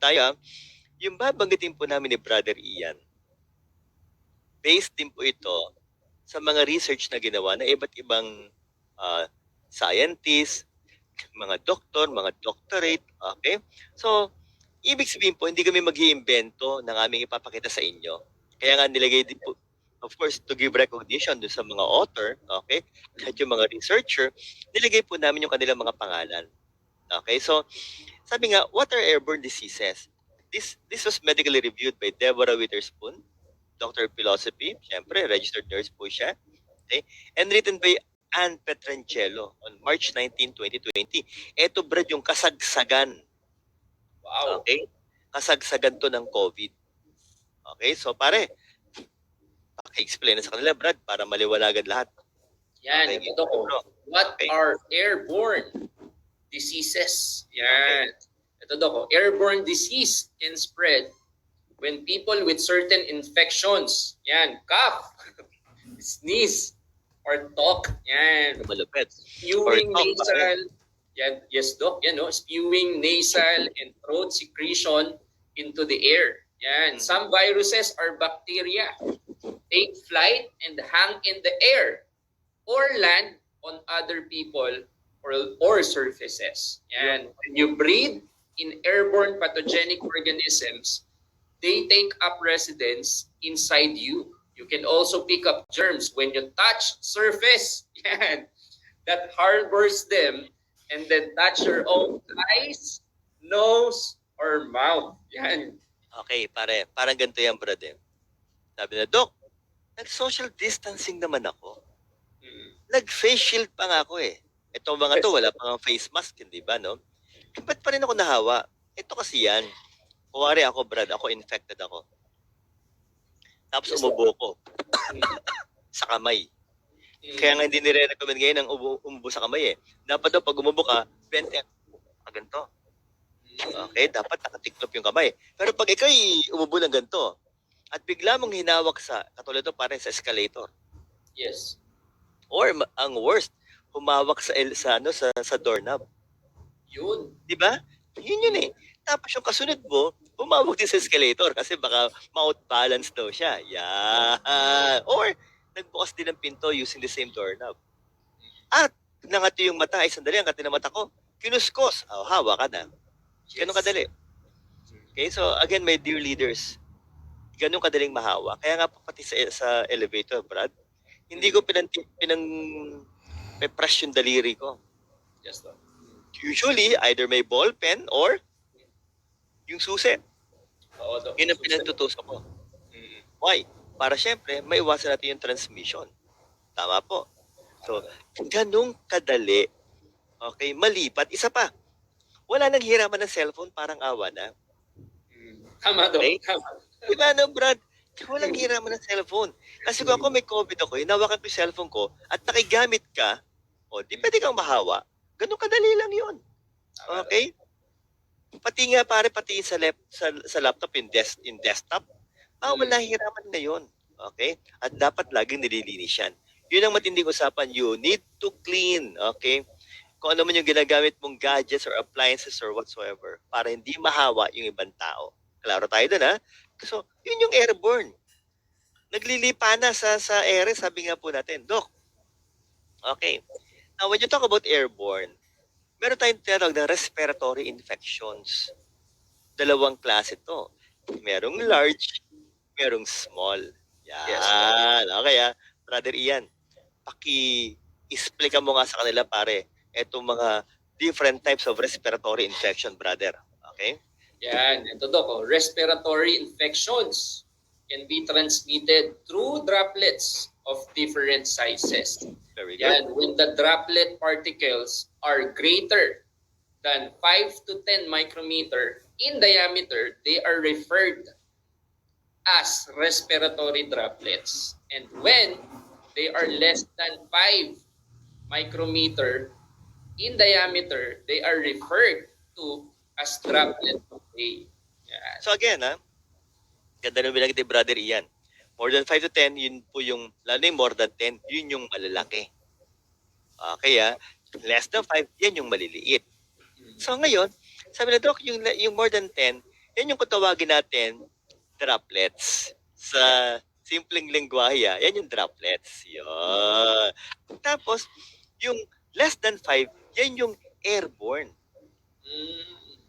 tayo. Yung babanggitin po namin ni Brother Ian, based din po ito sa mga research na ginawa na iba't ibang scientists, mga doktor, mga doctorate, okay? So, ibig sabihin po, hindi kami mag-iimbento ng aming ipapakita sa inyo. Kaya nga nilagay din po, of course, to give recognition sa mga author, okay? At yung mga researcher, nilagay po namin yung kanilang mga pangalan. Okay, so sabi nga, what are airborne diseases? This was medically reviewed by Deborah Witherspoon, Doctor of Philosophy, syempre, registered nurse po siya. Okay? And written by Anne Petrangelo on March 19, 2020. Ito, Brad, yung kasagsagan. Wow. Okay? Kasagsagan to ng COVID. Okay, so pare, paki-explain na sa kanila, Brad, para maliwalagan lahat. Yan, Okay, ito ko. What Okay. are airborne diseases? Yan. Ito daw ko. Airborne disease can spread when people with certain infections, yan, cough, sneeze, or talk, yan. Malupit. Spewing Or talk, nasal, yan, yes, Doc, yan, no? Spewing nasal and throat secretion into the air. Yan. Some viruses are bacteria. Take flight and hang in the air or land on other people or surfaces. Yan. When you breathe in airborne pathogenic organisms, they take up residence inside you. You can also pick up germs when you touch surface yan, that harbors them and then touch your own eyes, nose, or mouth. Yan. Okay, pare, parang ganito yan, brother. Sabi na, Doc, nag-social distancing naman ako. Nag-face shield pa nga ako eh. Ito mga to, wala pang face mask, hindi ba, no? Ba't pa rin ako nahawa? Ito kasi yan. Kuwari ako, Brad, ako infected ako. Tapos umubo ko sa kamay. Kaya nga hindi nire-recommend ngayon ang umubo sa kamay eh. Dapat daw pag umubo ka, ganito. Okay, dapat nakatiklop yung kamay. Pero pag ikaw umubo ng ganito, at bigla mong hinawak sa, katulad ito parang sa escalator. Yes. Or ang worst, humawak sa doorknob. Yun. Di ba? Yun eh. Tapos yung kasunod mo, humawak din sa escalator kasi baka ma-outbalance daw siya. Yan. Or nagbukas din ng pinto using the same doorknob. At nangati yung mata, ay sandali, ang kati ng mata ko, kinuskos. Oh, hawa ka na. Ganun kadali. Okay, so again, my dear leaders, ganun kadaling mahawa. Kaya nga pati sa elevator, Brad, hindi ko press yung daliri ko. Yes, Doc. Usually, either may ball pen or yung susi. Oo, Doc. Yun ang pinagtutusok ko. Why? Para syempre, maiwasan natin yung transmission. Tama po. So, ganun kadali. Okay, malipat. Isa pa, wala nang hiraman ng cellphone, parang awa na. Tama, Doc. Okay? Tama. Diba no, Brad? Walang hiraman ng cellphone. Kasi kung ako may COVID ako, hinawakan ko yung cellphone ko at nakigamit ka, o di pwede kang mahawa. Ganun kadali lang yun. Okay? Pati nga pare, pati sa laptop, yung desktop, wala hiraman na yun. Okay? At dapat laging nililinis yan. Yun ang matinding usapan. You need to clean. Okay? Kung ano man yung ginagamit mong gadgets or appliances or whatsoever para hindi mahawa yung ibang tao. Klaro tayo dun, ha? So, yun yung airborne. Naglilipa na sa air, sabi nga po natin, Doc. Okay. Now, when you talk about airborne, meron tayong tinatawag na respiratory infections. Dalawang klase to. Merong large, merong small. Yan. Yes. Okay, Brother Ian, paki-explica mo nga sa kanila, pare, etong mga different types of respiratory infection, brother. Okay? Yan. Ito, Doc. Respiratory infections can be transmitted through droplets of different sizes. Very good. Yan. When the droplet particles are greater than 5 to 10 micrometer in diameter, they are referred as respiratory droplets. And when they are less than 5 micrometer in diameter, they are referred to as droplet only. Yeah. So again, ganda nung binanggit ni Brother Ian. More than 5 to 10, yun po yung, lalo yung more than 10, yun yung malalaki. Okay, less than 5, yan yung maliliit. So ngayon, sabi na, Doc, yung more than 10, Yan yung kung tawagin natin droplets. Sa simpleng lengguwahe, yan yung droplets. Yun. Tapos, yung less than 5, yan yung airborne. Mm.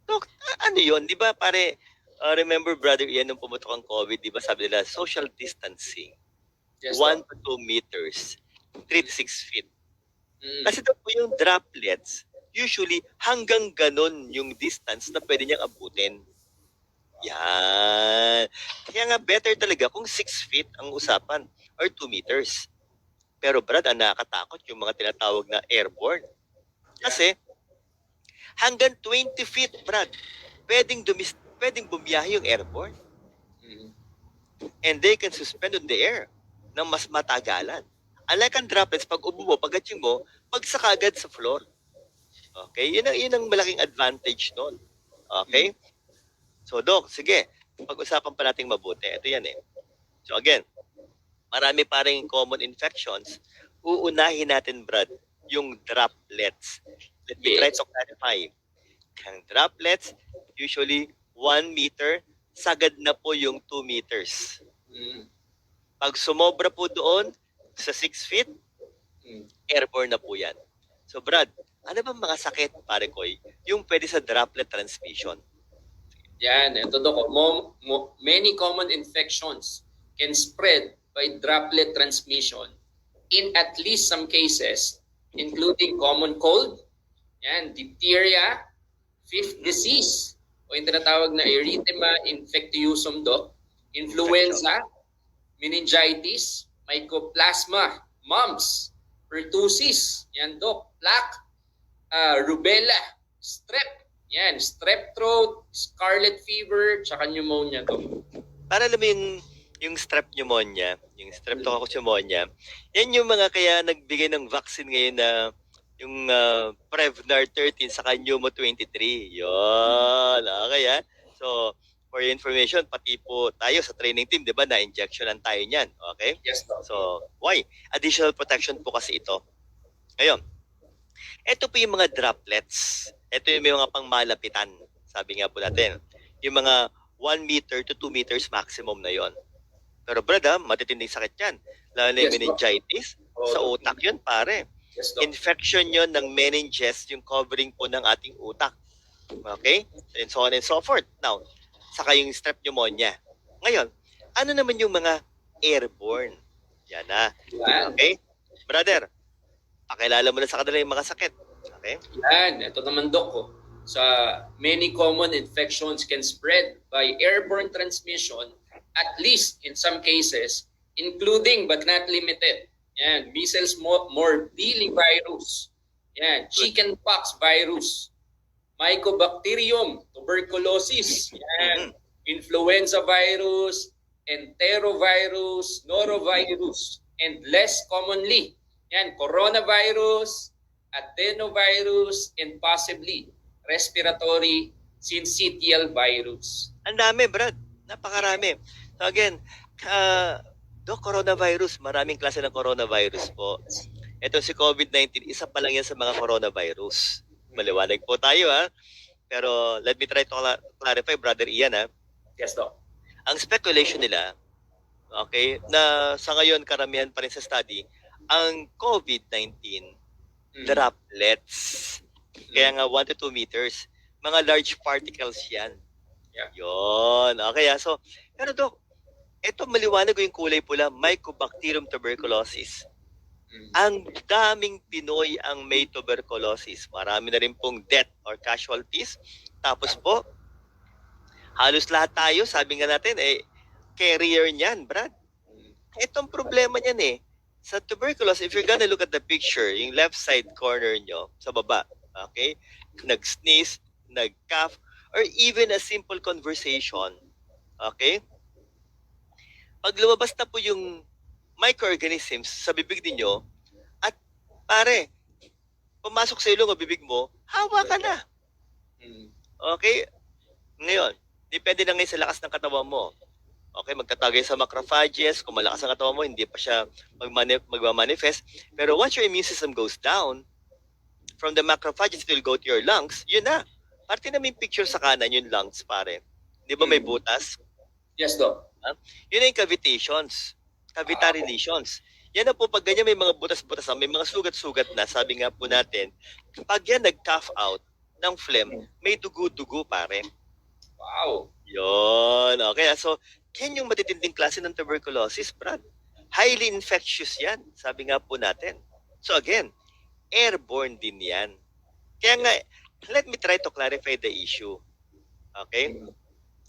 So, ano yun? Di ba pare, remember brother Ian, nung pumutok ang COVID, di ba sabi nila, social distancing, Yes, 1 Doc. to 2 meters, 3 to 6 feet. Mm. Kasi daw po yung droplets, usually hanggang ganon yung distance na pwede niyang abutin. Yan. Kaya nga better talaga kung 6 feet ang usapan or 2 meters. Pero Brad, ang nakakatakot yung mga tinatawag na airborne. Kasi hanggang 20 feet, Brad, pwedeng bumiyahe yung airborne. Mm. And they can suspend on the air ng mas matagalan. Unlike ang droplets, pag ubo mo, pag-atching mo, pagsak agad sa floor. Okay? Yun ang malaking advantage nun. Okay? So, Doc, sige. Pag-usapan pa natin mabuti. Ito yan eh. So, again, marami pa rin common infections. Uunahin natin, Brad, yung droplets. Let me try to clarify. Ang droplets, usually 1 meter, sagad na po yung 2 meters. Mm. Pag sumobra po doon sa 6 feet, Mm. airborne na po yan. So Brad, ano bang mga sakit, pare Koy, yung pwede sa droplet transmission? Yan, ito Doc. Many common infections can spread by droplet transmission in at least some cases, including common cold, yan, diphtheria, fifth disease, o yung tinatawag na erythema infectiosum, Doc, influenza, meningitis, mycoplasma, mumps, pertussis, yan Doc, plaque, rubella, strep, yan, strep throat, scarlet fever, tsaka pneumonia, Doc. Para alam mo yung strep pneumonia, yung streptococcus pneumonia, yan yung mga kaya nagbigay ng vaccine ngayon na yung Prevnar 13 saka Pneumo 23. Yun. Okay, ha? So, for your information, pati po tayo sa training team, di ba, na-injectionan tayo niyan. Okay? Yes, Doc. So, why? Additional protection po kasi ito. Ngayon, ito po yung mga droplets. Ito yung mga pangmalapitan. Sabi nga po natin. Yung mga 1 meter to 2 meters maximum na yon. Pero brad, matitinding sakit yan. Lalo na yung Yes, meningitis. Sa utak yun, pare. Yes, Doc. Infection yon ng meninges, yung covering po ng ating utak. Okay? And so on and so forth. Now, saka yung strep pneumonia. Ngayon, ano naman yung mga airborne? Yan na. Yan. Okay? Brother, pakilala mo na sa kanila yung mga sakit. Okay? Yan, ito naman Doc ko. Sa many common infections can spread by airborne transmission, at least in some cases, including but not limited. Yan, measles morbillivirus. Yan, chickenpox virus. Mycobacterium tuberculosis. Yan, influenza virus, enterovirus, norovirus, and less commonly, yan, coronavirus, adenovirus, and possibly respiratory syncytial virus. Ang dami, Brad. Napakarami. So again, coronavirus, maraming klase ng coronavirus po. Ito si COVID-19, isa pa lang yan sa mga coronavirus. Maliwanag po tayo, ha? Pero let me try to clarify, Brother Ian, ha? Yes, Doc. Ang speculation nila, okay, na sa ngayon karamihan pa rin sa study, ang COVID-19 droplets. Kaya nga 1 to 2 meters. Mga large particles yan. Yeah. Yun. Okay, so, pero Doc, ito maliwanag ko yung kulay pula, Mycobacterium tuberculosis. Ang daming Pinoy ang may tuberculosis. Marami na rin pong death or casualties. Tapos po, halos lahat tayo, sabi nga natin, carrier niyan, Brad. Itong problema niyan sa tuberculosis, if you're gonna look at the picture, yung left side corner nyo, sa baba, okay? Nag-sneeze, nag-cough, or even a simple conversation, okay? Pag lumabas na po yung microorganisms sa bibig ninyo, at pare, pumasok sa ilong o bibig mo, hawa ka na. Okay? Ngayon, depende na ngayon sa lakas ng katawan mo. Okay, magtatagay sa macrophages. Kung malakas ang katawan mo, hindi pa siya magmamanifest. Pero once your immune system goes down, from the macrophages it will go to your lungs, yun na. Parte na may picture sa kanan yung lungs, pare. Di ba may butas? Yes, Doc. Yun ay cavitations. Cavitary lesions. Yan na po, pag ganyan may mga butas-butas, may mga sugat-sugat na, sabi nga po natin, pag yan nag-cough out ng phlegm, may dugo-dugo pare. Wow. Yun. Okay, so, yan yung matitinding klase ng tuberculosis, Brad. Highly infectious yan, sabi nga po natin. So again, airborne din yan. Kaya nga, let me try to clarify the issue. Okay?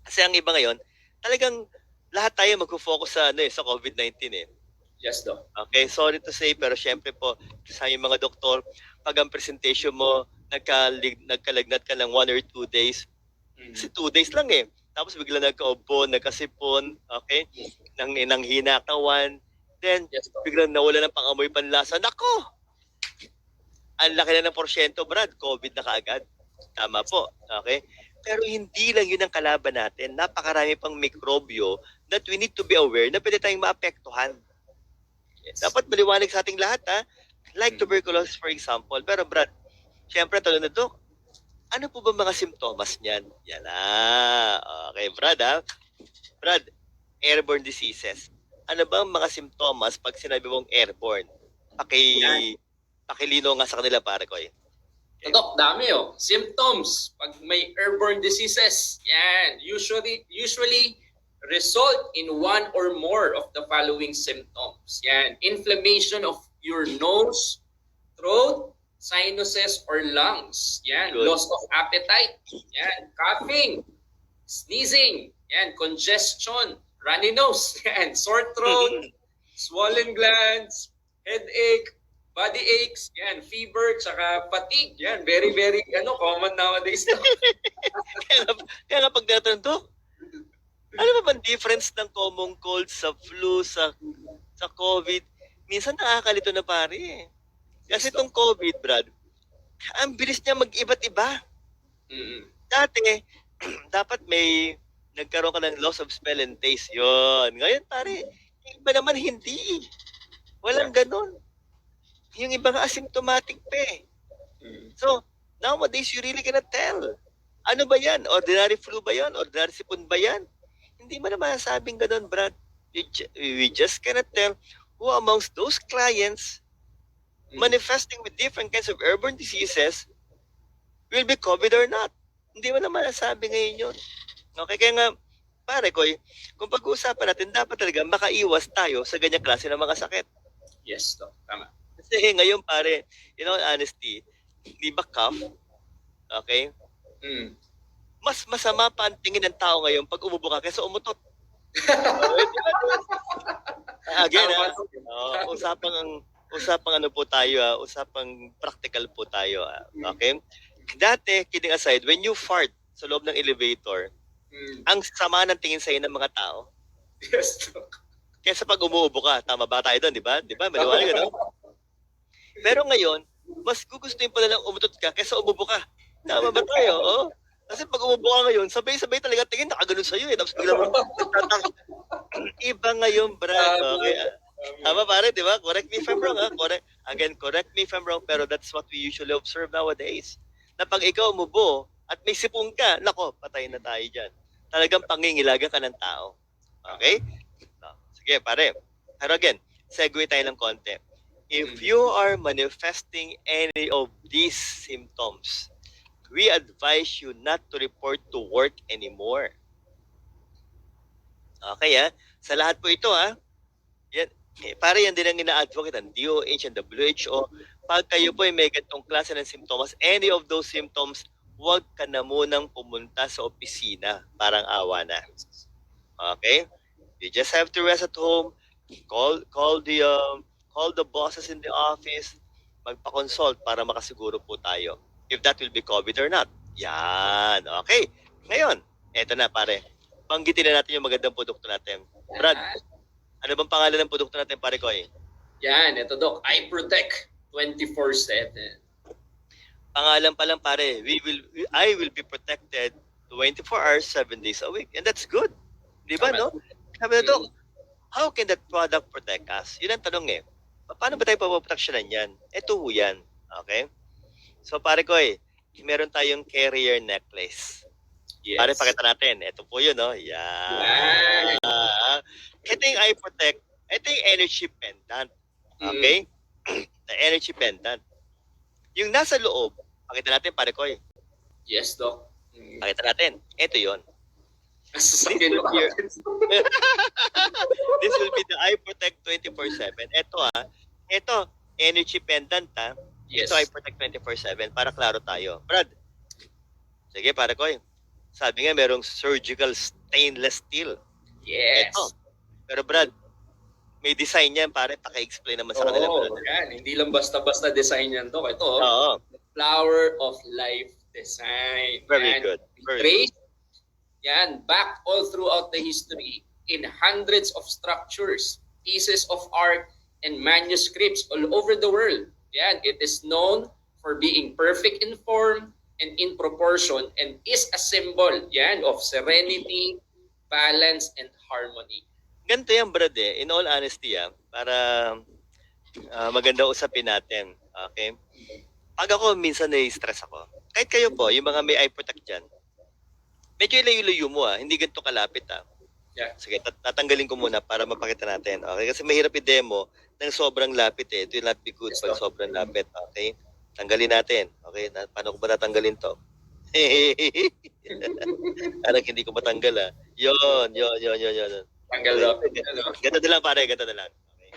Kasi ang iba ngayon, talagang lahat tayo mag-focus sa sa COVID-19 eh. Yes, Doc. Okay, sorry to say, pero syempre po, sa yung mga doktor, pag ang presentation mo, nagkalagnat ka ng 1 or 2 days, kasi 2 days lang eh. Tapos bigla nagkaubo, nagkasipon, okay? Nang hinakawan, then Yes, Doc. biglang nawala ng pangamoy panlasa. Nako! Ang laki na ng porsyento, Brad, COVID na kaagad. Tama po, okay? Pero hindi lang yun ang kalaban natin. Napakarami pang mikrobyo that we need to be aware na pwede tayong maapektuhan. Yes. Dapat maliwanag sa ating lahat, ha? Like tuberculosis, for example. Pero Brad, syempre, tanong na, Dok, ano po ba mga simptomas niyan? Yan okay, Brad, ha? Brad, airborne diseases. Ano ba ang mga simptomas pag sinabi mong airborne? Pakilino nga sa kanila, pare ko. Doc, dami symptoms pag may airborne diseases. Yan, usually result in one or more of the following symptoms. Yan, inflammation of your nose, throat, sinuses, or lungs. Yan, Good. loss of appetite. Yan, coughing, sneezing. Yan, congestion, runny nose. Yan, sore throat, swollen glands, headache, body aches, yan, fever, tsaka fatigue. Yan, very, very common nowadays. kaya nga pag natanong, Dok, ano ba bang difference ng common cold sa flu, sa COVID? Minsan nakakalito na pare. Kasi itong COVID, Brad, ang bilis niya mag-iba't iba. Dati, dapat may nagkaroon ka ng loss of smell and taste. Yun. Ngayon, pare, iba naman hindi. Walang ganun. Yung iba nga asymptomatic pa eh. So, nowadays, you really cannot tell. Ano ba yan? Ordinary flu ba yan? Ordinary sipon ba yan? Hindi mo na masasabing ganun, Brad. We just cannot tell who amongst those clients manifesting with different kinds of airborne diseases will be COVID or not. Hindi mo na masasabi ngayon yun. Okay, kaya nga, pare ko, kung pag-uusapan natin, dapat talaga makaiwas tayo sa ganyang klase ng mga sakit. Yes, Doc. Tama. Kasi ngayon, pare, honesty, di ba cough? Okay? Mas masama pa ang tingin ng tao ngayon pag umubo ka kaysa umutot. Again, usapang ano po tayo, usapang practical po tayo. Okay? Dati, kidding aside, when you fart sa loob ng elevator, ang sama ng tingin sa'yo ng mga tao. Yes, Doc. Kaysa pag umuubo ka, tama ba tayo doon, di ba? Di ba? Maliwanag, no? Pero ngayon, mas gugustuhin pala lang umutot ka kaysa umubo ka. Tama ba tayo? Oh? Kasi pag umubo ka ngayon, sabay-sabay talaga tingin, nakaganon sa'yo eh. Tapos bigla mo, iba ngayon, Brad. Okay. Tama pare, di ba? Correct me if I'm wrong. Correct me if I'm wrong, pero that's what we usually observe nowadays. Na pag ikaw umubo at may sipon ka, nako, patay na tayo dyan. Talagang pangingilaga ka ng tao. Okay? Sige, pare. Pero again, segue tayo ng konti. If you are manifesting any of these symptoms, we advise you not to report to work anymore. Okay, sa lahat po ito, yan, pare yan din ang ina-advocate ng DOH and WHO. Pag kayo po ay may ganitong klase ng symptoms, any of those symptoms, huwag ka na munang pumunta sa opisina. Parang awa na. Okay? You just have to rest at home, call the bosses in the office, magpa-consult para makasiguro po tayo if that will be COVID or not. Yan. Okay. Ngayon, eto na pare. Banggitin na natin yung magandang produkto natin. Brad, ano bang pangalan ng produkto natin, pare ko eh? Yan, ito Doc. iProtect 24/7. Pangalan pa lang pare, I will be protected 24 hours, 7 days a week. And that's good. Di ba, no? Sabi na, Doc, how can that product protect us? Yun ang tanong eh. Paano ba tayo papaproteksyonan yan? Ito ho yan. Okay? So pare ko meron tayong carrier necklace. Yes. Pare, pakita natin. Ito po yun, no? Yan. Yan. Ito yung eye protect. Ito yung energy pendant. Okay? The energy pendant. Yung nasa loob, pakita natin, pare ko. Yes, Doc. Pakita natin. Ito yun. Sasakyan mo Here. agad. This will be the eye protect 24/7. Ito, energy pendant, ha? Yes. Ito eye protect 24/7 para klaro tayo. Brad, sige, pare ko. Sabi nga, merong surgical stainless steel. Yes. Ito. Pero Brad, may design yan, pare. Paki-explain naman sa kanila, Oo, Brad. yan. Hindi lang basta-basta design yan, Doc. Ito, Oo. Flower of Life design. Very Yan. good. Very good. Trace, yan, back all throughout the history in hundreds of structures, pieces of art, and manuscripts all over the world. Yan, it is known for being perfect in form and in proportion and is a symbol, yan, of serenity, balance, and harmony. Ganito yan, Brad, in all honesty, para maganda usapin natin. Okay? Pag ako minsan na-stress ako, kahit kayo po, yung mga may eye protect dyan, medyo ilayo-layo mo, hindi ganito kalapit, Yeah. Sige, tatanggalin ko muna para mapakita natin. Okay? Kasi mahirap i-demo ng sobrang lapit, It will not be good Yes, pag no? sobrang lapit. Okay? Tanggalin natin. Okay? Paano ko ba tatanggalin to? Parang hindi ko matanggal, Yun. Tanggal, Doc. Ano? Ganto na lang, pare. Ganto na lang. Okay.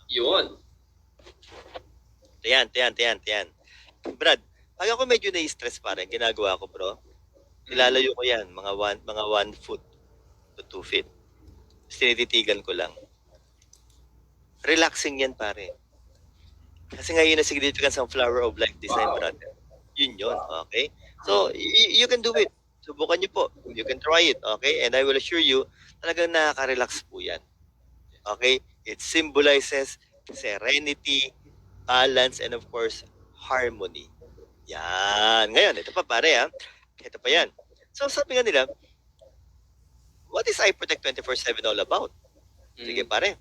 Yun. Tiyan. Brad, pag ako medyo na-stress, pare, ginagawa ko, bro, ilalayo ko yan, mga 1 foot to 2 feet. Tapos tinititigan ko lang. Relaxing yan, pare. Kasi nga yun ang significance ng Flower of Life design, Wow. brother. Yun, okay? So, you can do it. Subukan niyo po. You can try it, okay? And I will assure you, talagang nakaka-relax po yan. Okay? It symbolizes serenity, balance, and of course, harmony. Yan. Ngayon, ito pa pare, Ito pa yan. So, sabi nga nila, what is Eye Protect 24/7 all about? Sige, pare.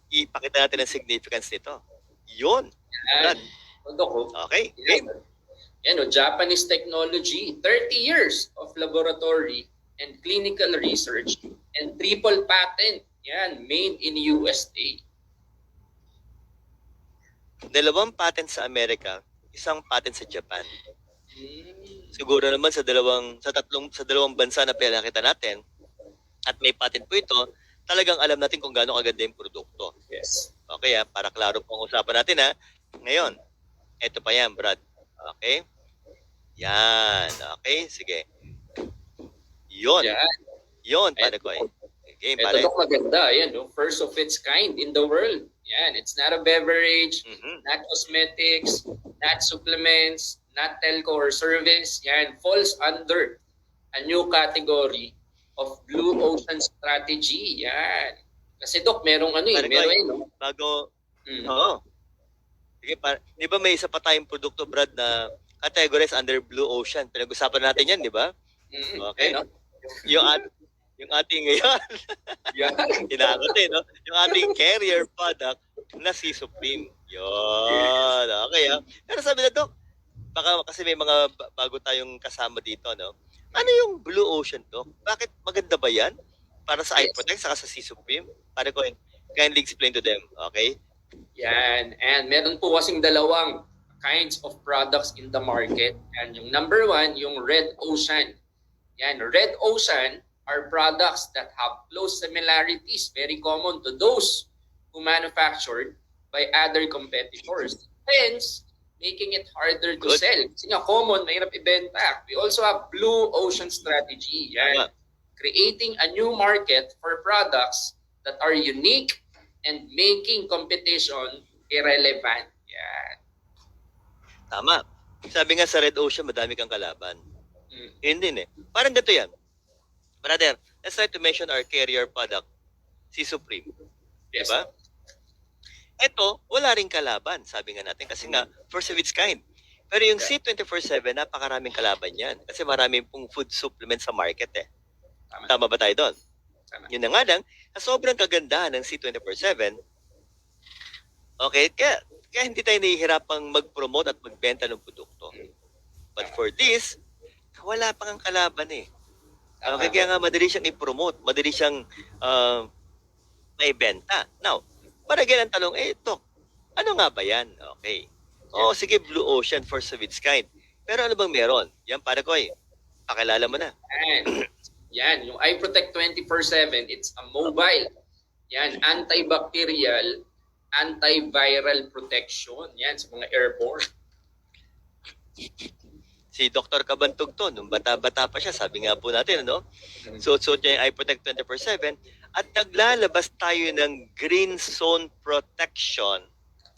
Ipakita natin ang significance nito. Yun. Yan. Doc, oh. Okay. Yan. Yan, Japanese technology, 30 years of laboratory and clinical research and triple patent. Yan, made in USA. 2 patent sa Amerika, 1 patent sa Japan. Siguro naman sa dalawang bansa na pinakita natin at may patent po ito, talagang alam natin kung gaano kaganda yung produkto. Yes. Okay, para klaro po ang usapan natin, Ngayon, ito pa yan, Brad. Okay? Yan. Okay, sige. Yun. Yan. Yun, pare ko. Okay, pare. Ito, Doc, maganda. Yan, first of its kind in the world. Yan, it's not a beverage, not cosmetics, not supplements, not telco or service. Yan, falls under a new category of blue ocean strategy. Yan. Kasi, Doc, merong Pare ko, meron bago, oo. Sige, di ba may isa pa tayong produkto, Brad, na categorized under blue ocean? Pinag-usapan natin yan, di ba? Okay. Ayun, no? Yung ating ngayon, Yan. inakot no? Yung ating carrier product na si Supreme. Yun. Okay, Pero sabi na, Doc, baka kasi may mga bago tayong kasama dito, no? Ano yung blue ocean, Doc? Bakit maganda ba yan? Para sa Eye Protect, saka sa si Supreme? Para ko, kindly explain to them, okay? Yan. And meron po kasing dalawang kinds of products in the market. And yung number 1, yung Red Ocean. Yan. Red Ocean are products that have close similarities, very common to those who manufactured by other competitors. Hence, making it harder to Good. sell. Kasi nga common, mahirap ibenta. We also have Blue Ocean strategy. Yan. Tama. Creating a new market for products that are unique and making competition irrelevant. Yan. Tama. Sabi nga sa Red Ocean, madami kang kalaban. Yun din Parang ganito yan. Brother, let's try to mention our carrier product, si Supreme. Yes. Diba? Ito, wala rin kalaban, sabi nga natin, kasi nga, first of its kind. Pero yung C24/7, napakaraming kalaban yan. Kasi maraming pong food supplement sa market Tama ba tayo doon? Tama. Yun na nga lang, sa sobrang kagandahan ng C24/7, okay, kaya hindi tayo nahihirapang mag-promote at magbenta ng produkto. But for this, wala pang kalaban eh. Okay, Tama. kaya nga madali siyang i-promote, madali siyang maibenta. Now, para again ang tanong, Doc, ano nga ba yan? Okay. Oo, sige, Blue Ocean for Savitskine. Pero ano bang meron? Yan, para ko pakilala mo na. Yan, yung iProtect 24/7, it's a mobile. Yan, antibacterial, antiviral protection. Yan, sa mga airborne. Si Dr. Kabantog to, nung bata-bata pa siya, sabi nga po natin, ano? Suot-suot niya yung iProtect 24/7 at naglalabas tayo ng green zone protection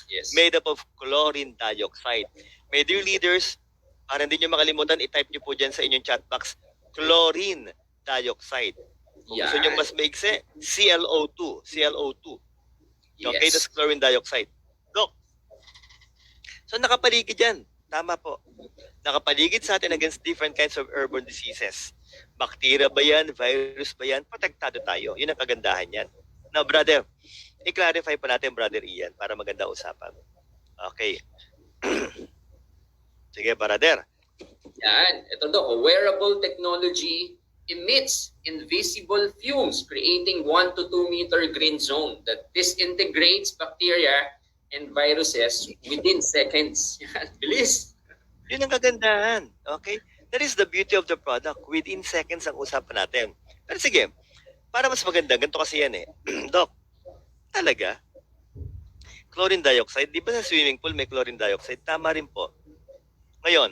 Yes. made up of chlorine dioxide. My dear leaders, para hindi nyo makalimutan, i-type nyo po dyan sa inyong chat box, chlorine dioxide. Kung gusto nyo mas maigsi, ClO2. ClO2. Okay, Yes. that's chlorine dioxide. Doc, so nakapaligid yan. Tama po. Nakapaligid sa atin against different kinds of airborne diseases. Bacteria ba yan? Virus ba yan? Protektado tayo. Yun ang kagandahan yan. Now, brother, i-clarify pa natin, brother Ian, para maganda usapan. Okay. Sige, brother. Yan. Ito do, wearable technology emits invisible fumes creating 1 to 2 meter green zone that disintegrates bacteria and viruses within seconds. Yan. Bilis. Yun ang kagandahan. Okay? That is the beauty of the product. Within seconds ang usapan natin. Pero sige, para mas maganda, ganito kasi yan eh. Doc, talaga? Chlorine dioxide, di ba sa swimming pool may chlorine dioxide? Tama rin po. Ngayon,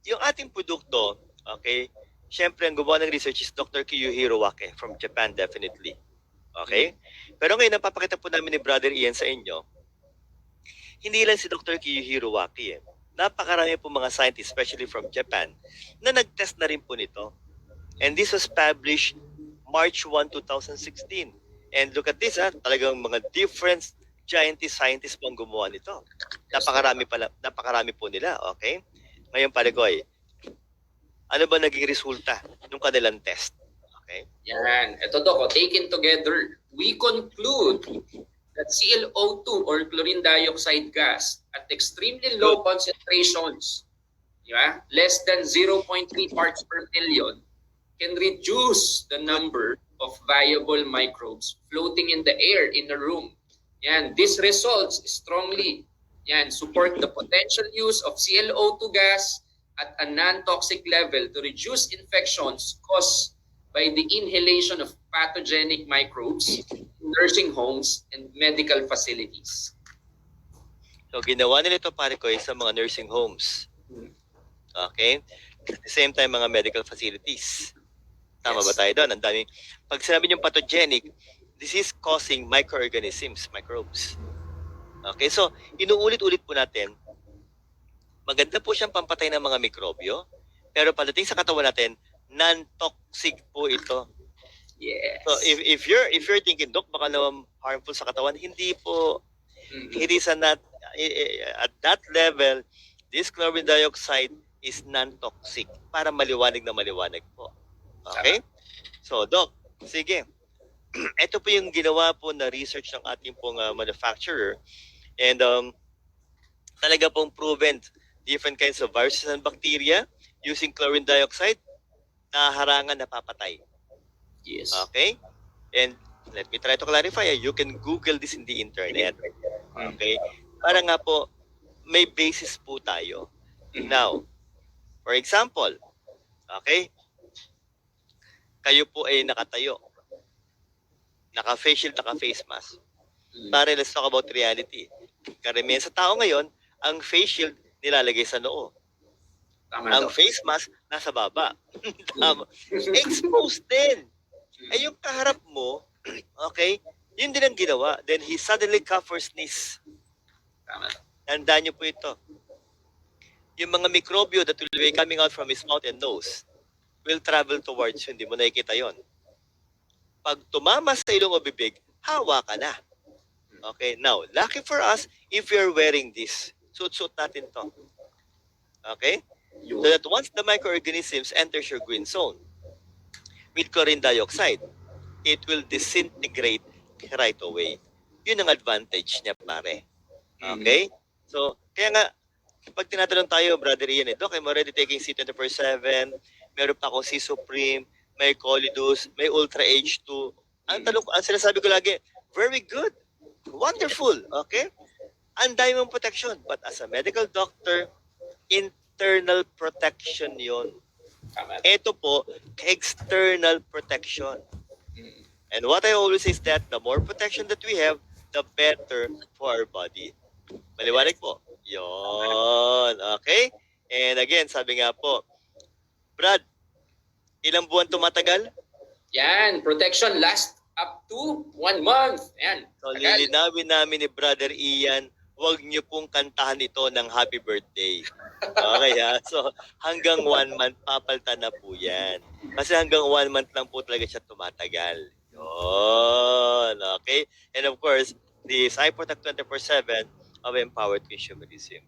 yung ating produkto, okay, syempre ang gumawa ng research is Dr. Kiyohiro Wake from Japan, definitely. Okay? Pero ngayon, napapakita po namin ni Brother Ian sa inyo, hindi lang si Dr. Kiyohiro Wake napakarami po mga scientists, especially from Japan, na nag-test na rin po nito. And this was published March 1, 2016. And look at this, talagang mga different scientists po ang gumawa nito. Napakarami po nila, okay? Ngayon, Parigoy, ano ba naging resulta ng kanilang test? Okay? Yan. Ito do, taken together, we conclude that ClO2 or chlorine dioxide gas at extremely low concentrations, less than 0.3 parts per million, can reduce the number of viable microbes floating in the air in a room. Yan. These results strongly support the potential use of ClO2 gas at a non-toxic level to reduce infections caused by the inhalation of pathogenic microbes in nursing homes and medical facilities. So, ginawa nila ito, Parigoy, sa mga nursing homes. Okay? At the same time, mga medical facilities. Tama Yes. ba tayo doon? Ang daming, pag sinabi niyong pathogenic, this is causing microorganisms, microbes. Okay, so inuulit-ulit po natin, maganda po siyang pampatay ng mga mikrobyo, pero pagdating sa katawan natin, non-toxic po ito. Yes. So if you're thinking, Doc, baka naman harmful sa katawan, hindi po. It is not at that level. This chlorine dioxide is non-toxic para maliwanag na maliwanag po. Okay? So, Doc, sige. Ito po yung ginawa po na research ng ating pong manufacturer. And talaga pong proven different kinds of viruses and bacteria using chlorine dioxide na harangan, napapatay. Yes. Okay? And let me try to clarify. You can Google this in the internet. Okay? Para nga po, may basis po tayo. Now, for example, okay? Kayo po ay nakatayo. Naka-face shield, naka-face mask. Pare, let's talk about reality. Karamihan sa tao ngayon, ang face shield nilalagay sa noo. Tama Ang to. face mask nasa baba. Tama. Exposed din. Eh yung kaharap mo, okay, yun din ang ginawa. Then he suddenly coughed or sneezed. Tama to. Tandaan niyo po ito. Yung mga mikrobyo that will be coming out from his mouth and nose will travel towards you. Hindi mo nakikita yon. Pag tumama sa ilong o bibig, hawa ka na. Okay, now, lucky for us, if you're wearing this, suot-suot natin to. Okay? So that once the microorganisms enters your green zone with chlorine dioxide, it will disintegrate right away. Yun ang advantage niya, pare. Okay? So, kaya nga, pag tinatanong tayo, Brother Ian, Doc, I'm already taking C24/7, meron pa akong C-Supreme, may Colidus, may Ultra H2. Ang sinasabi ko lagi, very good, wonderful, okay? Ang dami mong protection. But as a medical doctor, internal protection yon. Tama. Ito po, external protection. Mm. And what I always say is that the more protection that we have, the better for our body. Maliwanag po. Yon. Okay? And again, sabi nga po, Brad, ilang buwan tumatagal? Yan, protection last up to 1 month. Yan. So, Tagal. lilinawin namin ni Brother Ian, huwag niyo pong kantahan ito ng happy birthday. Okay ha? So, hanggang 1 month, papalta na po yan. Kasi hanggang 1 month lang po talaga siya tumatagal. Yun. Okay? And of course, the Cyprotec 24/7 of Empowered Consumerism.